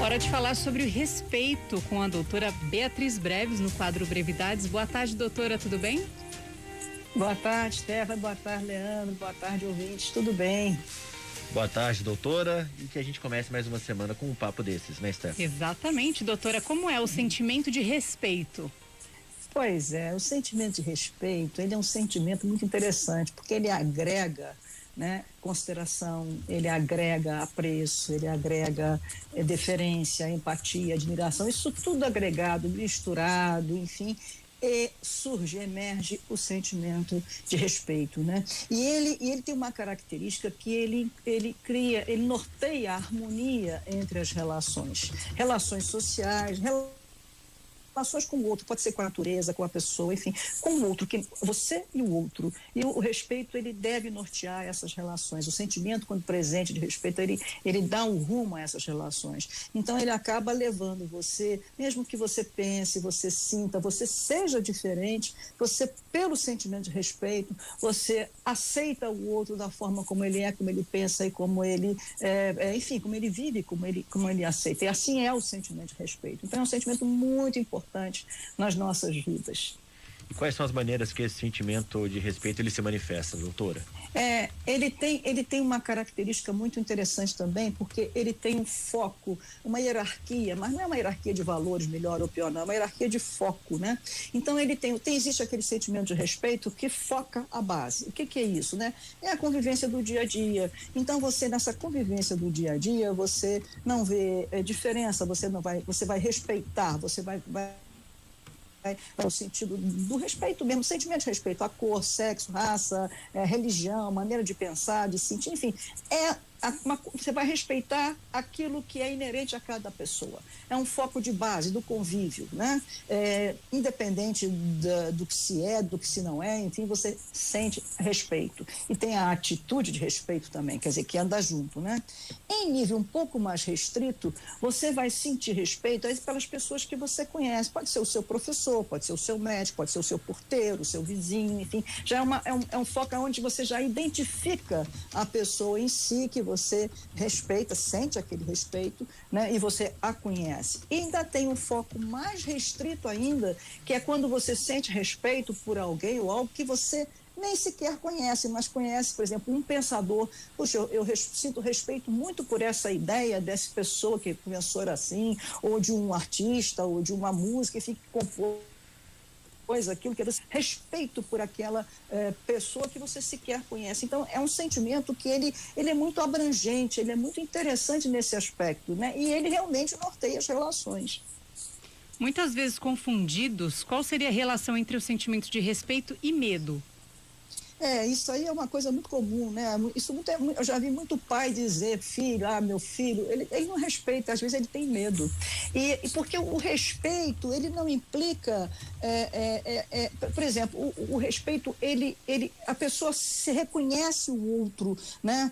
Hora de falar sobre o respeito com a doutora Beatriz Breves no quadro Brevidades. Boa tarde, doutora, tudo bem? Boa tarde, Stefan. Boa tarde, Leandro. Boa tarde, ouvintes. Tudo bem? Boa tarde, doutora. E que a gente comece mais uma semana com um papo desses, né, Stefan? Exatamente, doutora. Como é o sentimento de respeito? Pois é, o sentimento de respeito, ele é um sentimento muito interessante, porque ele agrega, né, consideração, ele agrega apreço, ele agrega deferência, empatia, admiração, isso tudo agregado, misturado, enfim, e emerge o sentimento de respeito, né? E ele tem uma característica que ele norteia a harmonia entre as relações sociais, relações com o outro, pode ser com a natureza, com a pessoa, enfim, com o outro, que você e o outro. E o respeito, ele deve nortear essas relações. O sentimento, quando presente de respeito, ele dá um rumo a essas relações. Então, ele acaba levando você, mesmo que você pense, você sinta, você seja diferente, você, pelo sentimento de respeito, você aceita o outro da forma como ele é, como ele pensa e como ele, enfim, como ele vive, como ele aceita. E assim é o sentimento de respeito. Então, é um sentimento muito importante nas nossas vidas. E quais são as maneiras que esse sentimento de respeito ele se manifesta, doutora? Ele tem uma característica muito interessante também, porque ele tem um foco, uma hierarquia, mas não é uma hierarquia de valores, melhor ou pior, não, é uma hierarquia de foco, né? Então existe aquele sentimento de respeito que foca a base. O que é isso, né? É a convivência do dia a dia. Então você, nessa convivência do dia a dia, você não vê diferença, você vai respeitar, você vai no sentido do respeito mesmo, sentimento de respeito à cor, sexo, raça, religião, maneira de pensar, de sentir, enfim, você vai respeitar aquilo que é inerente a cada pessoa. É um foco de base do convívio, né? Independente do que se é, do que se não é, enfim, você sente respeito. E tem a atitude de respeito também, quer dizer, que anda junto, né? Em nível um pouco mais restrito, você vai sentir respeito pelas pessoas que você conhece. Pode ser o seu professor, pode ser o seu médico, pode ser o seu porteiro, o seu vizinho, enfim. Já é um foco onde você já identifica a pessoa em si, que você respeita, sente aquele respeito, né? E você a conhece. E ainda tem um foco mais restrito ainda, que é quando você sente respeito por alguém ou algo que você nem sequer conhece, mas conhece, por exemplo, um pensador. Puxa, eu sinto respeito muito por essa ideia dessa pessoa que pensou assim, ou de um artista, ou de uma música, enfim, que compôs aquilo, que é respeito por aquela pessoa que você sequer conhece. Então, é um sentimento que ele é muito abrangente, ele é muito interessante nesse aspecto, né? E ele realmente norteia as relações. Muitas vezes confundidos, qual seria a relação entre o sentimento de respeito e medo? Isso aí é uma coisa muito comum, né? Eu já vi muito pai dizer, filho, meu filho, ele não respeita, às vezes ele tem medo. E porque o respeito, ele não implica, por exemplo, o respeito, a pessoa se reconhece o outro, né?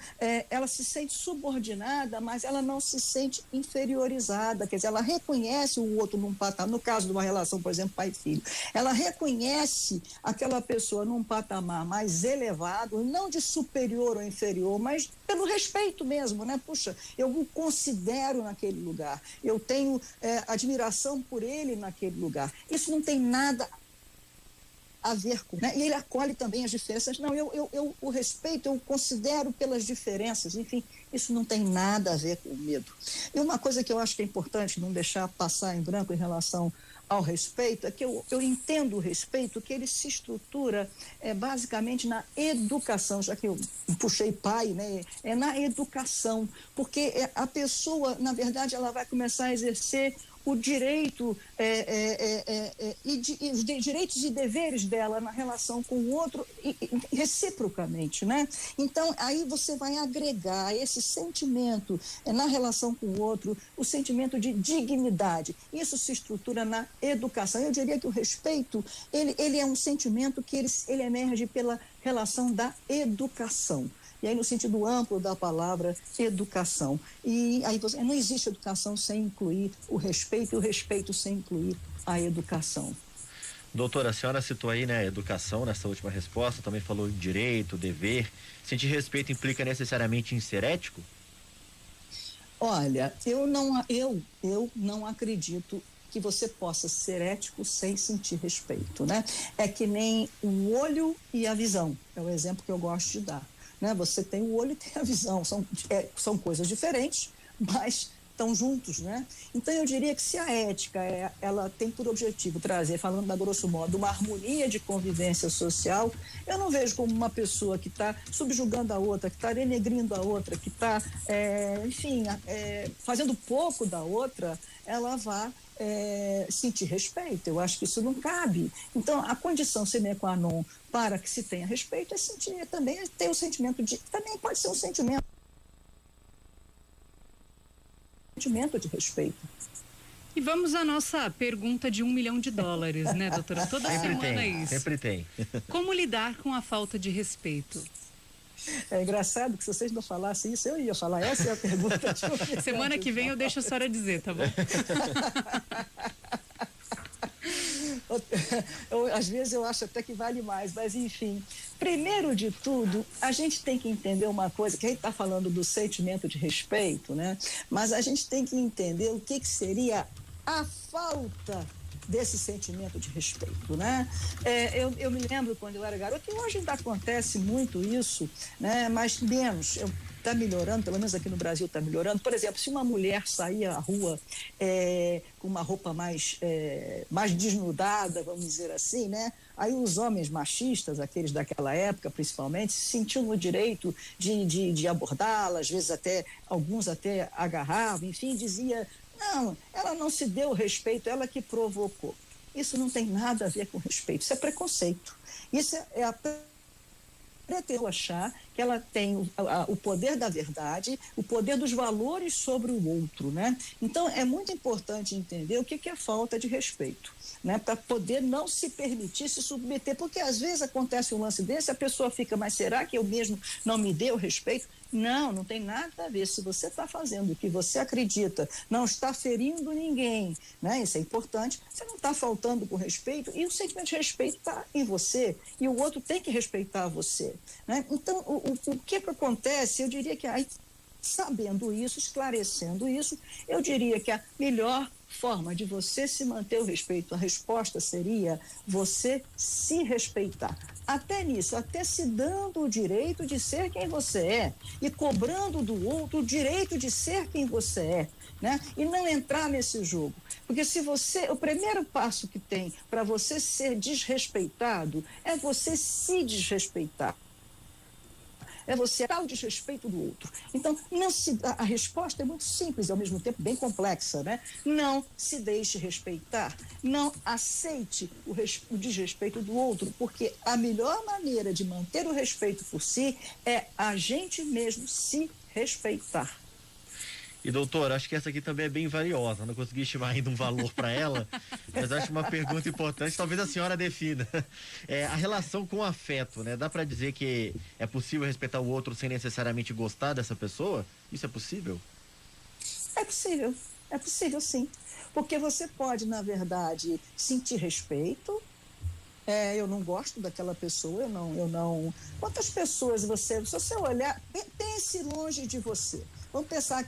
Ela se sente subordinada, mas ela não se sente inferiorizada, quer dizer, ela reconhece o outro num patamar, no caso de uma relação, por exemplo, pai e filho, ela reconhece aquela pessoa num patamar mais elevado, não de superior ou inferior, mas pelo respeito mesmo, né? Puxa, eu o considero naquele lugar, eu tenho admiração por ele naquele lugar. Isso não tem nada a ver com, né? E ele acolhe também as diferenças. Não, eu o respeito, eu o considero pelas diferenças, enfim, isso não tem nada a ver com o medo. E uma coisa que eu acho que é importante não deixar passar em branco em relação ao respeito, é que eu entendo o respeito, que ele se estrutura basicamente na educação, já que eu puxei pai, né? É na educação, porque a pessoa, na verdade, ela vai começar a exercer o direito e os direitos e deveres dela na relação com o outro reciprocamente, né? Então, aí você vai agregar esse sentimento na relação com o outro, o sentimento de dignidade. Isso se estrutura na educação. Eu diria que o respeito, ele é um sentimento que ele emerge pela relação da educação. E aí no sentido amplo da palavra educação. E aí não existe educação sem incluir o respeito, e o respeito sem incluir a educação. Doutora, a senhora citou aí, né, educação nessa última resposta, também falou direito, dever. Sentir respeito implica necessariamente em ser ético? Olha, eu não acredito que você possa ser ético sem sentir respeito, né? É que nem o olho e a visão, é o exemplo que eu gosto de dar, né? Você tem o olho e tem a visão, são coisas diferentes, mas estão juntos, né? Então eu diria que se a ética ela tem por objetivo trazer, falando da grosso modo, uma harmonia de convivência social, eu não vejo como uma pessoa que está subjugando a outra, que está denegrindo a outra, que está, fazendo pouco da outra, ela vá sentir respeito. Eu acho que isso não cabe. Então, a condição sine qua non para que se tenha respeito é sentir também, ter o sentimento de, também pode ser um sentimento de respeito. E vamos à nossa pergunta de $1 milhão, né, doutora? Toda semana é isso. Sempre tem. Como lidar com a falta de respeito? É engraçado que se vocês não falassem isso, eu ia falar. Essa é a pergunta de $1 milhão. Semana que vem eu deixo a senhora dizer, tá bom? Às vezes eu acho até que vale mais, mas enfim. Primeiro de tudo, a gente tem que entender uma coisa, que a gente está falando do sentimento de respeito, né? Mas a gente tem que entender o que seria a falta desse sentimento de respeito, né? Eu me lembro quando eu era garota, e hoje ainda acontece muito isso, né? Mas menos. Está melhorando, pelo menos aqui no Brasil está melhorando. Por exemplo, se uma mulher sair à rua com uma roupa mais desnudada, vamos dizer assim, né? Aí os homens machistas, aqueles daquela época principalmente, se sentiam no direito de abordá-la, às vezes alguns até agarravam, enfim, dizia, não, ela não se deu respeito, ela que provocou. Isso não tem nada a ver com respeito, isso é preconceito. Isso é a pretendo achar que ela tem o poder da verdade, o poder dos valores sobre o outro, né? Então, é muito importante entender o que é falta de respeito, né? Para poder não se permitir se submeter, porque às vezes acontece um lance desse, a pessoa fica, mas será que eu mesmo não me dei o respeito? Não tem nada a ver. Se você está fazendo o que você acredita, não está ferindo ninguém, né? Isso é importante, você não está faltando com respeito, e o sentimento de respeito está em você, e o outro tem que respeitar você, né? Então, o que acontece, eu diria que aí, sabendo isso, esclarecendo isso, eu diria que a melhor forma de você se manter o respeito, a resposta seria você se respeitar. Até nisso, até se dando o direito de ser quem você é e cobrando do outro o direito de ser quem você é, né? E não entrar nesse jogo. Porque o primeiro passo que tem para você ser desrespeitado é você se desrespeitar. É você dar o desrespeito do outro. Então, a resposta é muito simples e, ao mesmo tempo, bem complexa, né? Não se deixe respeitar, não aceite o desrespeito do outro, porque a melhor maneira de manter o respeito por si é a gente mesmo se respeitar. E doutor, acho que essa aqui também é bem valiosa, não consegui estimar ainda um valor para ela, mas acho uma pergunta importante, talvez a senhora defina. A relação com o afeto, né? Dá para dizer que é possível respeitar o outro sem necessariamente gostar dessa pessoa? Isso é possível? É possível sim, porque você pode, na verdade, sentir respeito. Eu não gosto daquela pessoa, eu não. Quantas pessoas se você olhar, pense longe de você. Vamos pensar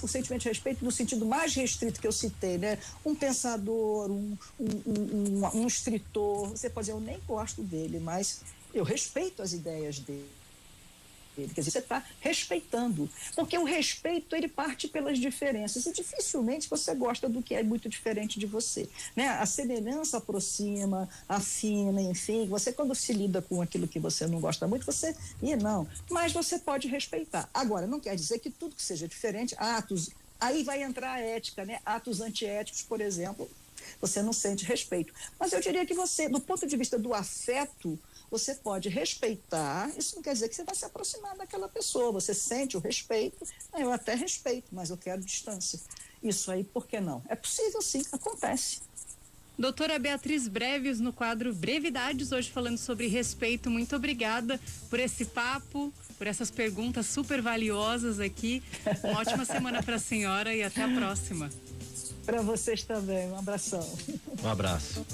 o sentimento de respeito no sentido mais restrito que eu citei, né? Um pensador, um escritor, você pode dizer, eu nem gosto dele, mas eu respeito as ideias dele. Quer dizer, você está respeitando, porque o respeito ele parte pelas diferenças e dificilmente você gosta do que é muito diferente de você, né? A semelhança aproxima, afina, enfim, você quando se lida com aquilo que você não gosta muito, mas você pode respeitar. Agora, não quer dizer que tudo que seja diferente, aí vai entrar a ética, né? Atos antiéticos, por exemplo, você não sente respeito. Mas eu diria que você, do ponto de vista do afeto, você pode respeitar, isso não quer dizer que você vai se aproximar daquela pessoa, você sente o respeito, eu até respeito, mas eu quero distância. Isso aí, por que não? É possível sim, acontece. Doutora Beatriz Breves, no quadro Brevidades, hoje falando sobre respeito. Muito obrigada por esse papo, por essas perguntas super valiosas aqui. Uma ótima semana para a senhora e até a próxima. Para vocês também, um abração. Um abraço.